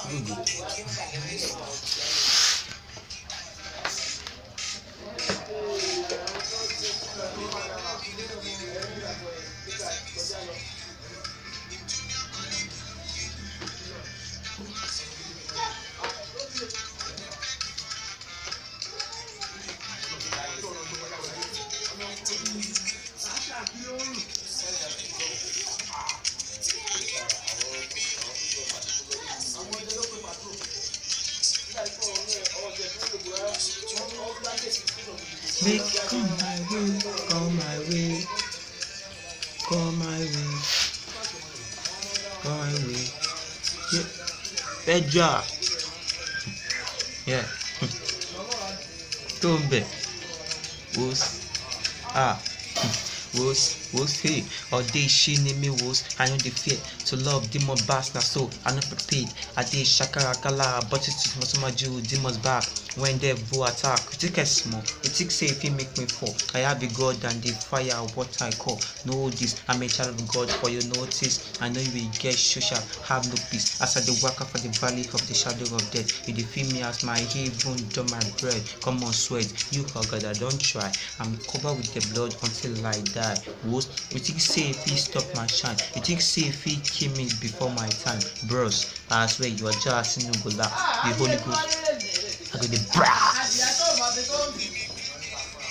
Google. Make come my way, come my way, come my way, come my way. Yeah, Pedra. Yeah. Tombe. Was was hey, all day she name me was I know the fear to love demon bass na so I not prepared. I did shakara kala but it is my Jew demons back when they will attack. Take a small, it takes say if you make me fall. I have the God and the fire what I call. Know this, I'm a child of God for your notice. I know you will get social, have no peace. As I the walk for the valley of the shadow of death, you defeat me as my haven do my bread. Come on, sweat, you oh God, I don't try. I'm covered with the blood until I die. Woes, you think say if he stop my shine? You think say if he kill me before my time? Bros, I swear you are just in the Holy Ghost. I go the bra.